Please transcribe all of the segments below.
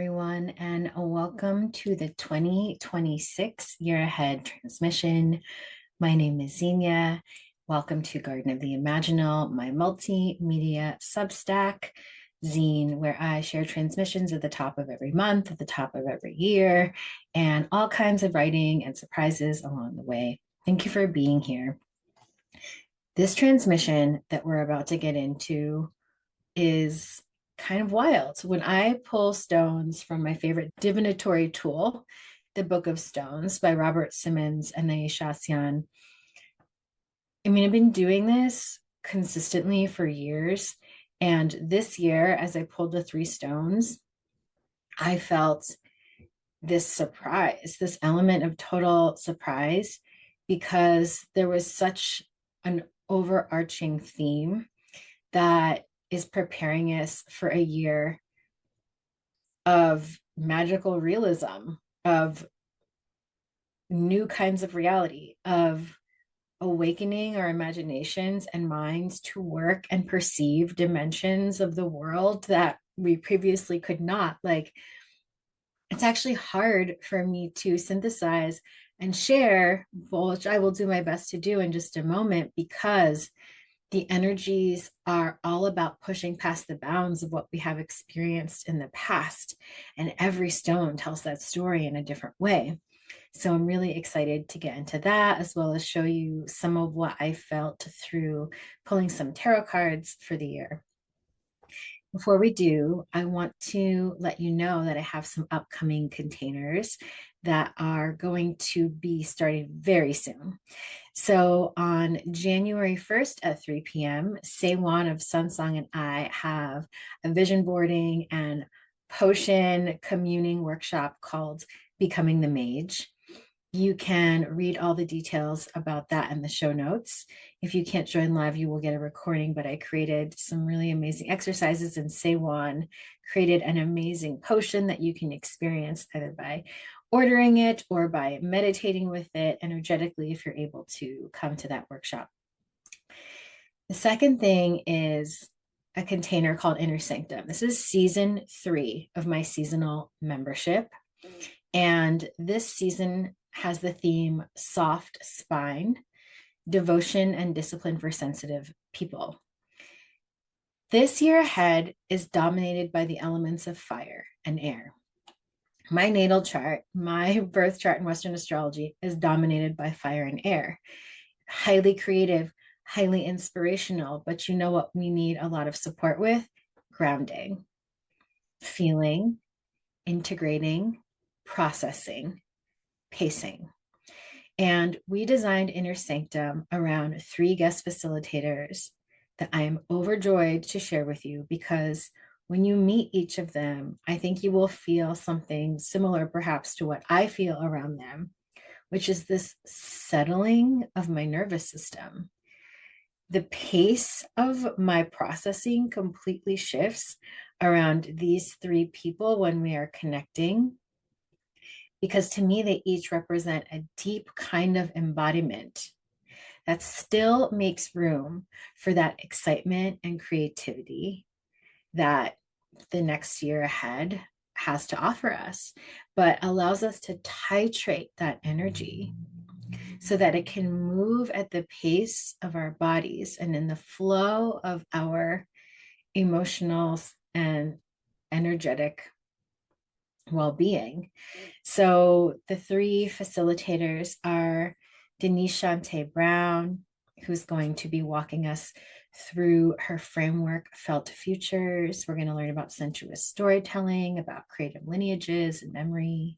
everyone, and welcome to the 2026 Year Ahead transmission. My name is Xenia. Welcome to Garden of the Imaginal, my multimedia Substack zine, where I share transmissions at the top of every month, at the top of every year, and all kinds of writing and surprises along the way. Thank you for being here. This transmission that we're about to get into is kind of wild. When I pull stones from my favorite divinatory tool, the Book of Stones by Robert Simmons and Naishasyan, I've been doing this consistently for years. And this year, as I pulled the three stones, I felt this surprise, this element of total surprise, because there was such an overarching theme that is preparing us for a year of magical realism, of new kinds of reality, of awakening our imaginations and minds to work and perceive dimensions of the world that we previously could not. Like, it's actually hard for me to synthesize and share, which I will do my best to do in just a moment, because the energies are all about pushing past the bounds of what we have experienced in the past. And every stone tells that story in a different way. So I'm really excited to get into that, as well as show you some of what I felt through pulling some tarot cards for the year. Before we do, I want to let you know that I have some upcoming containers that are going to be starting very soon. So on January 1st at 3 p.m., Seiwan of Sunsong and I have a vision boarding and potion communing workshop called Becoming the Mage. You can read all the details about that in the show notes. If you can't join live, you will get a recording, but I created some really amazing exercises, and Seiwan created an amazing potion that you can experience either by ordering it or by meditating with it energetically if you're able to come to that workshop. The second thing is a container called Inner Sanctum. This is season 3 of my seasonal membership. And this season has the theme Soft Spine, Devotion and Discipline for Sensitive People. This year ahead is dominated by the elements of fire and air. My natal chart, my birth chart in Western astrology, is dominated by fire and air. Highly creative, highly inspirational, but you know what we need a lot of support with? Grounding, feeling, integrating, processing, pacing. And we designed Inner Sanctum around 3 guest facilitators that I am overjoyed to share with you, because when you meet each of them, I think you will feel something similar perhaps to what I feel around them, which is this settling of my nervous system. The pace of my processing completely shifts around these 3 people when we are connecting, because to me, they each represent a deep kind of embodiment that still makes room for that excitement and creativity that the next year ahead has to offer us, but allows us to titrate that energy so that it can move at the pace of our bodies and in the flow of our emotional and energetic well-being. So the 3 facilitators are Denise Shante Brown, who's going to be walking us through her framework, Felt Futures. We're going to learn about sensuous storytelling, about creative lineages and memory.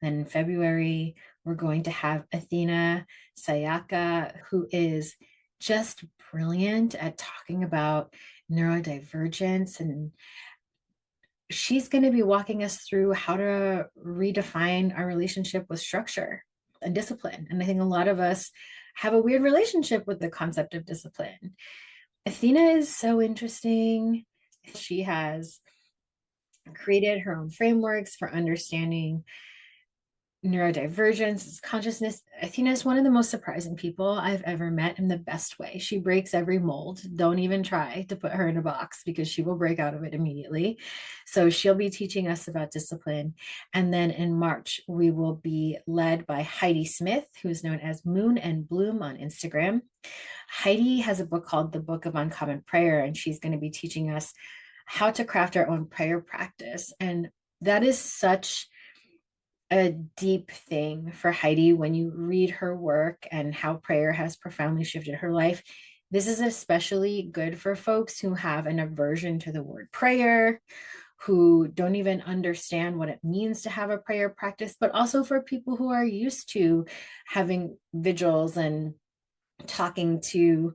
Then in February, we're going to have Athena Sayaka, who is just brilliant at talking about neurodivergence, and she's going to be walking us through how to redefine our relationship with structure and discipline. And I think a lot of us have a weird relationship with the concept of discipline. Athena is so interesting. She has created her own frameworks for understanding neurodivergence, consciousness. Athena is one of the most surprising people I've ever met in the best way. She breaks every mold. Don't even try to put her in a box because she will break out of it immediately. So she'll be teaching us about discipline. And then in March, we will be led by Heidi Smith, who is known as Moon and Bloom on Instagram. Heidi has a book called The Book of Uncommon Prayer, and she's going to be teaching us how to craft our own prayer practice. And that is such a deep thing for Heidi when you read her work and how prayer has profoundly shifted her life. This is especially good for folks who have an aversion to the word prayer, who don't even understand what it means to have a prayer practice, but also for people who are used to having vigils and talking to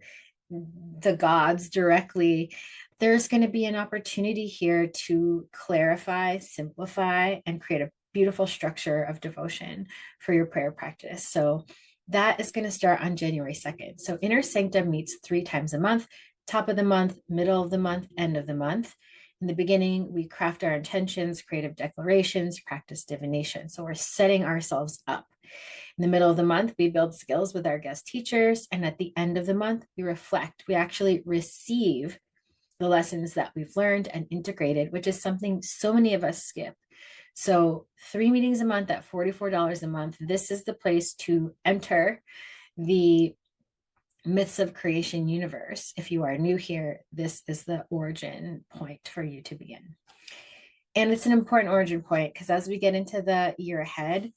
the gods directly. There's going to be an opportunity here to clarify, simplify, and create a beautiful structure of devotion for your prayer practice. So that is going to start on January 2nd. So Inner Sanctum meets 3 times a month: top of the month, middle of the month, end of the month. In the beginning, we craft our intentions, creative declarations, practice divination. So we're setting ourselves up. In the middle of the month, we build skills with our guest teachers. And at the end of the month, we reflect. We actually receive the lessons that we've learned and integrated, which is something so many of us skip. So 3 meetings a month at $44 a month. This is the place to enter the Myths of Creation universe. If you are new here, this is the origin point for you to begin. And it's an important origin point because as we get into the year ahead,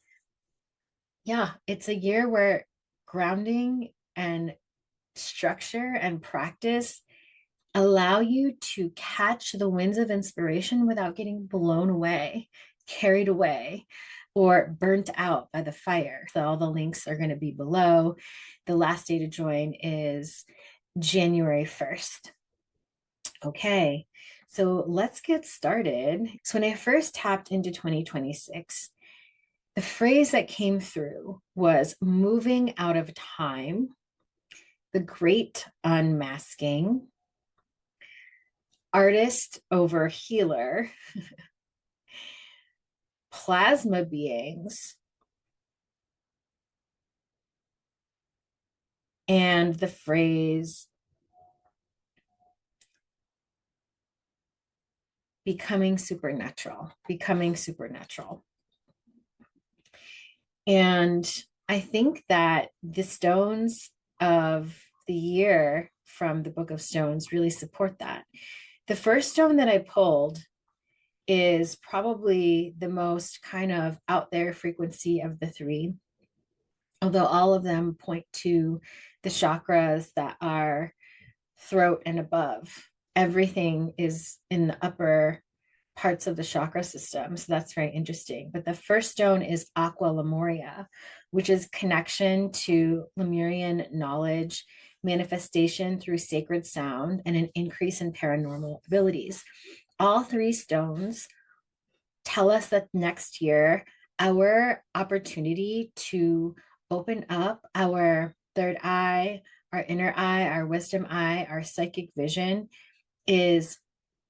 it's a year where grounding and structure and practice allow you to catch the winds of inspiration without getting blown away, carried away, or burnt out by the fire. So all the links are going to be below. The last day to join is January 1st. Okay, so let's get started. So when I first tapped into 2026, the phrase that came through was moving out of time, the great unmasking, artist over healer, plasma beings, and the phrase becoming supernatural, becoming supernatural. And I think that the stones of the year from the Book of Stones really support that. The first stone that I pulled is probably the most kind of out there frequency of the 3, although all of them point to the chakras that are throat and above. Everything is in the upper parts of the chakra system. So that's very interesting. But the first stone is Aqua Lemuria, which is connection to Lemurian knowledge, manifestation through sacred sound, and an increase in paranormal abilities. All 3 stones tell us that next year, our opportunity to open up our third eye, our inner eye, our wisdom eye, our psychic vision is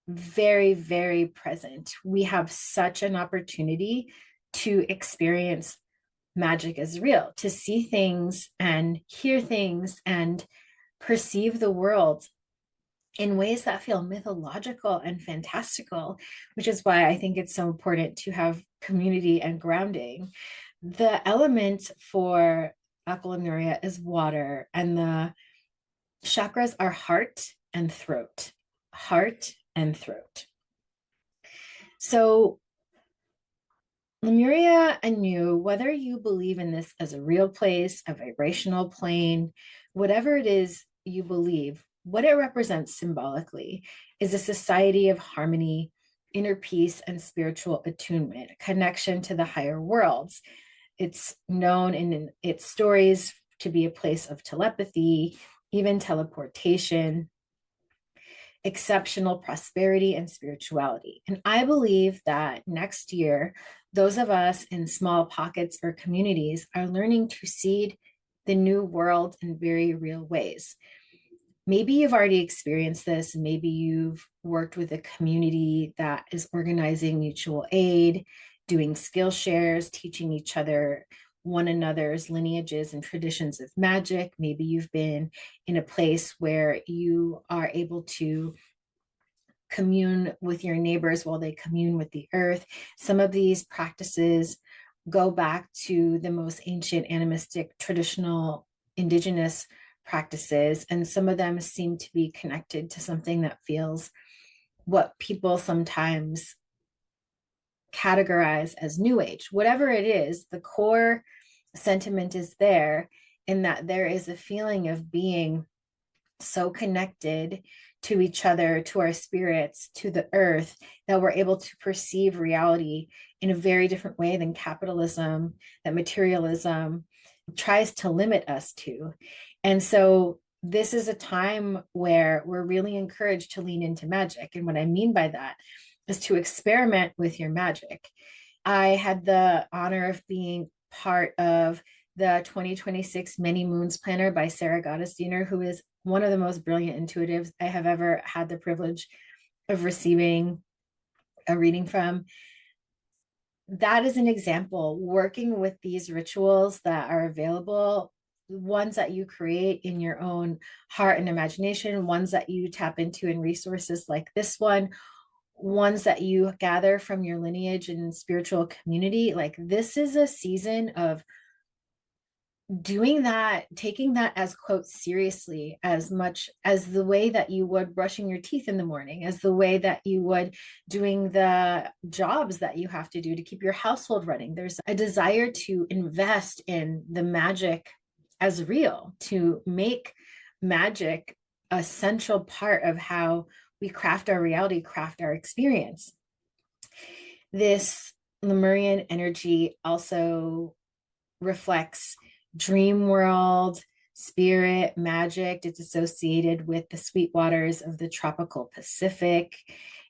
very, very present. We have such an opportunity to experience magic as real, to see things and hear things and perceive the world in ways that feel mythological and fantastical, which is why I think it's so important to have community and grounding. The element for Aqua Lemuria is water, and the chakras are heart and throat, heart and throat. So Lemuria and you, whether you believe in this as a real place, a vibrational plane, whatever it is you believe, what it represents symbolically is a society of harmony, inner peace, and spiritual attunement, connection to the higher worlds. It's known in its stories to be a place of telepathy, even teleportation, exceptional prosperity, and spirituality. And I believe that next year, those of us in small pockets or communities are learning to seed the new world in very real ways. Maybe you've already experienced this. Maybe you've worked with a community that is organizing mutual aid. doing skill shares, teaching each other one another's lineages and traditions of magic. Maybe you've been in a place where you are able to commune with your neighbors while they commune with the earth. Some of these practices go back to the most ancient animistic traditional indigenous practices, and some of them seem to be connected to something that feels what people sometimes categorize as new age. Whatever it is, the core sentiment is there, in that there is a feeling of being so connected to each other, to our spirits, to the earth, that we're able to perceive reality in a very different way than capitalism, that materialism tries to limit us to. And so this is a time where we're really encouraged to lean into magic. And what I mean by that is to experiment with your magic. I had the honor of being part of the 2026 Many Moons Planner by Sarah Gottesdiener, who is one of the most brilliant intuitives I have ever had the privilege of receiving a reading from. That is an example, working with these rituals that are available, ones that you create in your own heart and imagination, ones that you tap into in resources like this one, ones that you gather from your lineage and spiritual community. Like, this is a season of doing that, taking that as quote seriously, as much as the way that you would brushing your teeth in the morning, as the way that you would doing the jobs that you have to do to keep your household running. There's a desire to invest in the magic as real, to make magic a central part of how we craft our reality, craft our experience. This Lemurian energy also reflects dream world, spirit, magic. It's associated with the sweet waters of the tropical Pacific.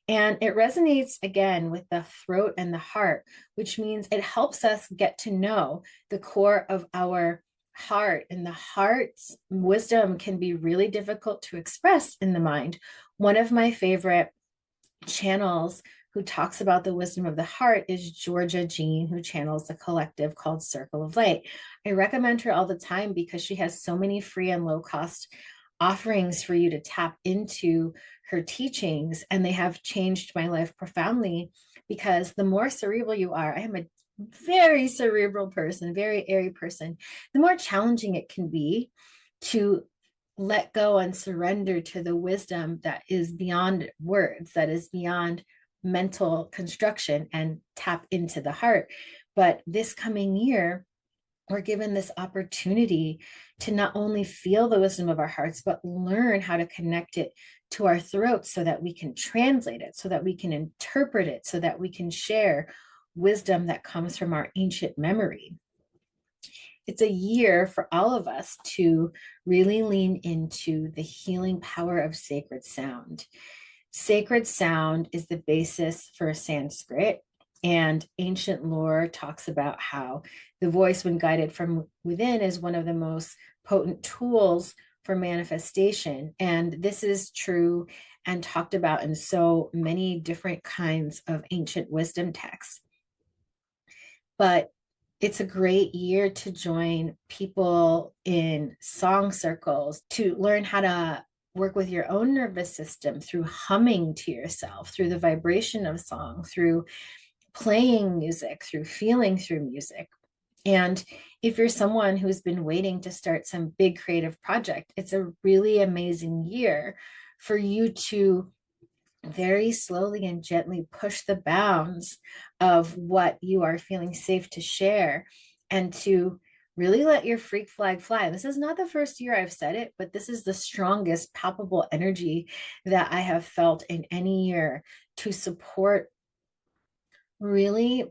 And it resonates again with the throat and the heart, which means it helps us get to know the core of our heart. And the heart's wisdom can be really difficult to express in the mind. One of my favorite channels who talks about the wisdom of the heart is Georgia Jean, who channels the collective called Circle of Light. I recommend her all the time because she has so many free and low cost offerings for you to tap into her teachings. And they have changed my life profoundly, because the more cerebral you are, I am a very cerebral person, very airy person, the more challenging it can be to let go and surrender to the wisdom that is beyond words, that is beyond mental construction, and tap into the heart. But this coming year, we're given this opportunity to not only feel the wisdom of our hearts, but learn how to connect it to our throats so that we can translate it, so that we can interpret it, so that we can share wisdom that comes from our ancient memory. It's a year for all of us to really lean into the healing power of sacred sound. Sacred sound is the basis for Sanskrit, and ancient lore talks about how the voice, when guided from within, is one of the most potent tools for manifestation. And this is true and talked about in so many different kinds of ancient wisdom texts. But it's a great year to join people in song circles, to learn how to work with your own nervous system through humming to yourself, through the vibration of song, through playing music, through feeling through music. And if you're someone who's been waiting to start some big creative project, it's a really amazing year for you to very slowly and gently push the bounds of what you are feeling safe to share, and to really let your freak flag fly. This is not the first year I've said it, but this is the strongest palpable energy that I have felt in any year to support really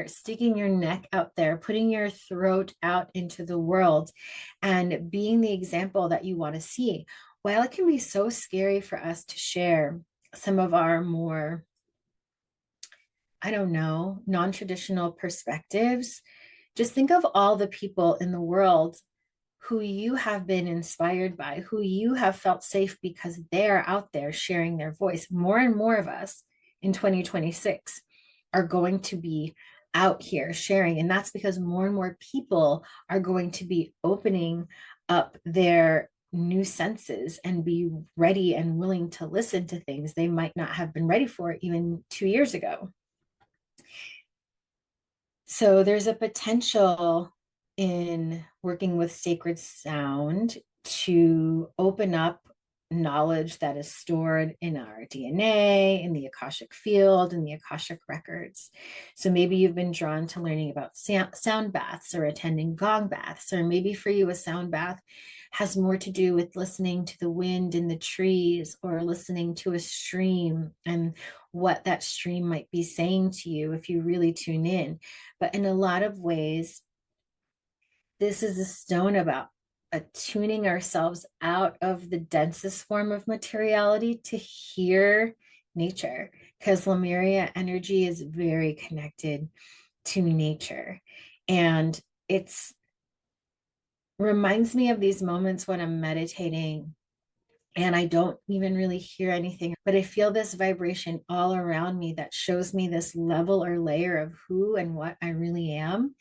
sticking your neck out there, putting your throat out into the world, and being the example that you want to see. While it can be so scary for us to share some of our more, I don't know, non-traditional perspectives, just think of all the people in the world who you have been inspired by, who you have felt safe because they're out there sharing their voice. More and more of us in 2026 are going to be out here sharing. And that's because more and more people are going to be opening up their new senses and be ready and willing to listen to things they might not have been ready for even 2 years ago. So there's a potential in working with sacred sound to open up knowledge that is stored in our DNA, in the Akashic field, in the Akashic records. So maybe you've been drawn to learning about sound baths or attending gong baths, or maybe for you, a sound bath has more to do with listening to the wind in the trees or listening to a stream and what that stream might be saying to you if you really tune in. But in a lot of ways, this is a stone about attuning ourselves out of the densest form of materiality to hear nature, because Lemuria energy is very connected to nature. And it's reminds me of these moments when I'm meditating and I don't even really hear anything, but I feel this vibration all around me that shows me this level or layer of who and what I really am,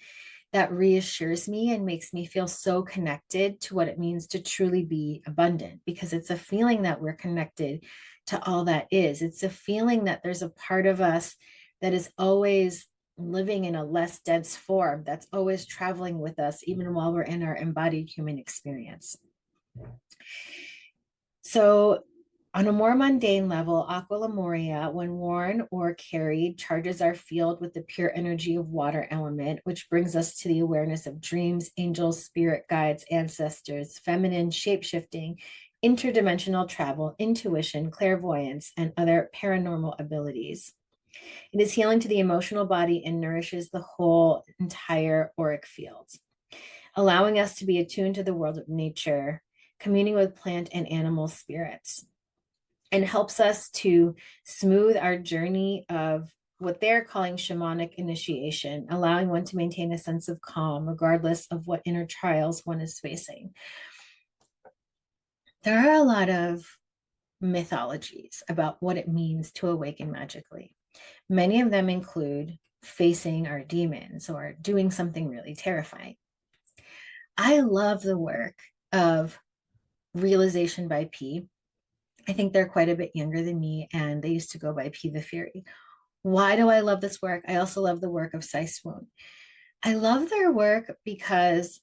that reassures me and makes me feel so connected to what it means to truly be abundant, because it's a feeling that we're connected to all that is. It's a feeling that there's a part of us that is always living in a less dense form, that's always traveling with us, even while we're in our embodied human experience. So, on a more mundane level, Aqua Lemuria, when worn or carried, charges our field with the pure energy of water element, which brings us to the awareness of dreams, angels, spirit guides, ancestors, feminine shape-shifting, interdimensional travel, intuition, clairvoyance, and other paranormal abilities. It is healing to the emotional body and nourishes the whole entire auric field, allowing us to be attuned to the world of nature, communing with plant and animal spirits, and helps us to smooth our journey of what they're calling shamanic initiation, allowing one to maintain a sense of calm regardless of what inner trials one is facing. There are a lot of mythologies about what it means to awaken magically. Many of them include facing our demons or doing something really terrifying. I love the work of Realization by P. I think they're quite a bit younger than me, and they used to go by P the Fury. Why do I love this work? I also love the work of Sai Swoon. I love their work because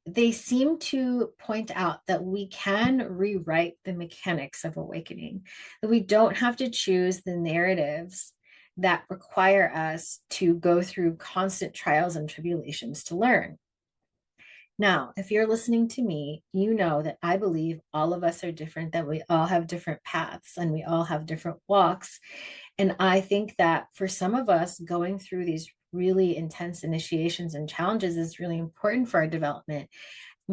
they seem to point out that we can rewrite the mechanics of awakening, that we don't have to choose the narratives that require us to go through constant trials and tribulations to learn. Now, if you're listening to me, you know that I believe all of us are different, that we all have different paths and we all have different walks. And I think that for some of us, going through these really intense initiations and challenges is really important for our development.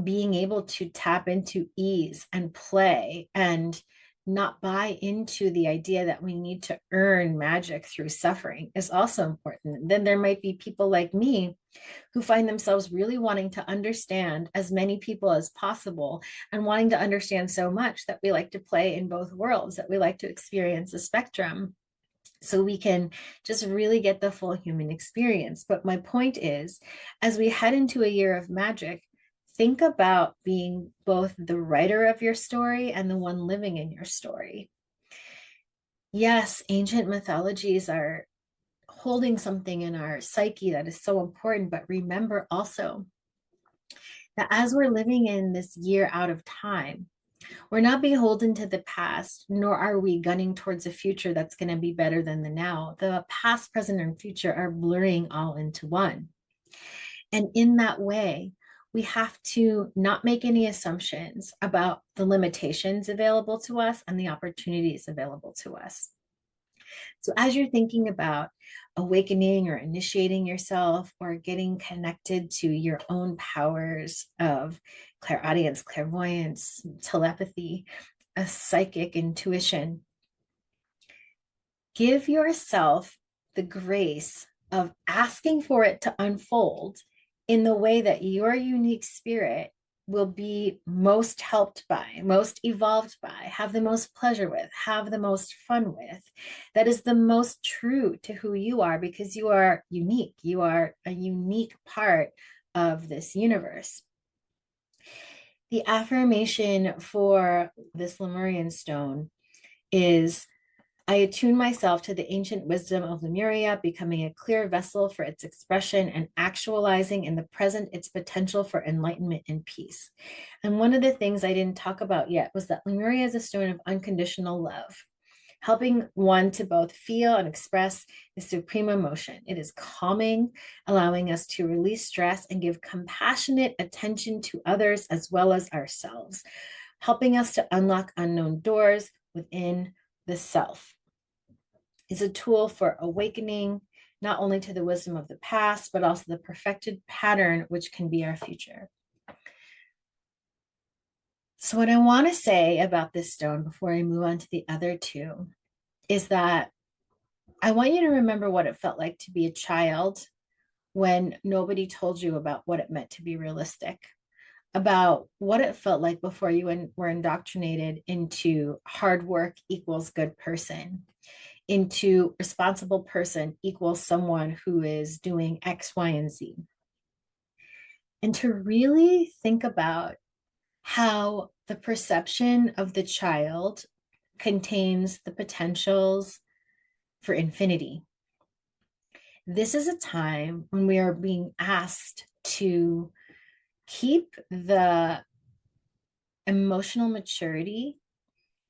Being able to tap into ease and play and not buy into the idea that we need to earn magic through suffering is also important. Then there might be people like me who find themselves really wanting to understand as many people as possible and wanting to understand so much that we like to play in both worlds, that we like to experience a spectrum so we can just really get the full human experience. But my point is, as we head into a year of magic, think about being both the writer of your story and the one living in your story. Yes, ancient mythologies are holding something in our psyche that is so important, but remember also that as we're living in this year out of time, we're not beholden to the past, nor are we gunning towards a future that's going to be better than the now. The past, present, and future are blurring all into one. And in that way, we have to not make any assumptions about the limitations available to us and the opportunities available to us. So as you're thinking about awakening or initiating yourself or getting connected to your own powers of clairaudience, clairvoyance, telepathy, a psychic intuition, give yourself the grace of asking for it to unfold in the way that your unique spirit will be most helped by, most evolved by, have the most pleasure with, have the most fun with, that is the most true to who you are, because you are unique. You are a unique part of this universe. The affirmation for this Lemurian stone is, I attune myself to the ancient wisdom of Lemuria, becoming a clear vessel for its expression and actualizing in the present its potential for enlightenment and peace. And one of the things I didn't talk about yet was that Lemuria is a stone of unconditional love, helping one to both feel and express the supreme emotion. It is calming, allowing us to release stress and give compassionate attention to others as well as ourselves, helping us to unlock unknown doors within the self. Is a tool for awakening, not only to the wisdom of the past, but also the perfected pattern, which can be our future. So what I want to say about this stone before I move on to the other two is that I want you to remember what it felt like to be a child when nobody told you about what it meant to be realistic, about what it felt like before you were indoctrinated into hard work equals good person, into responsible person equals someone who is doing X, Y, and Z. And to really think about how the perception of the child contains the potentials for infinity. This is a time when we are being asked to keep the emotional maturity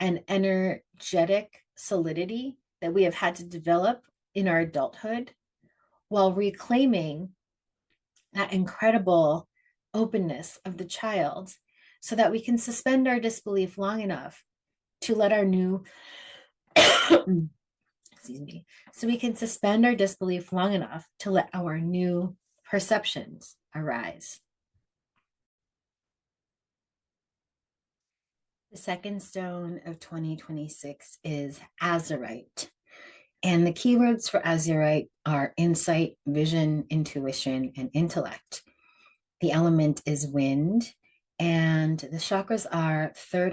and energetic solidity that we have had to develop in our adulthood, while reclaiming that incredible openness of the child, so that we can suspend our disbelief long enough to let our new excuse me, so we can suspend our disbelief long enough to let our new perceptions arise. The second stone of 2026 is azurite. And the keywords for azurite are insight, vision, intuition, and intellect. The element is wind, and the chakras are third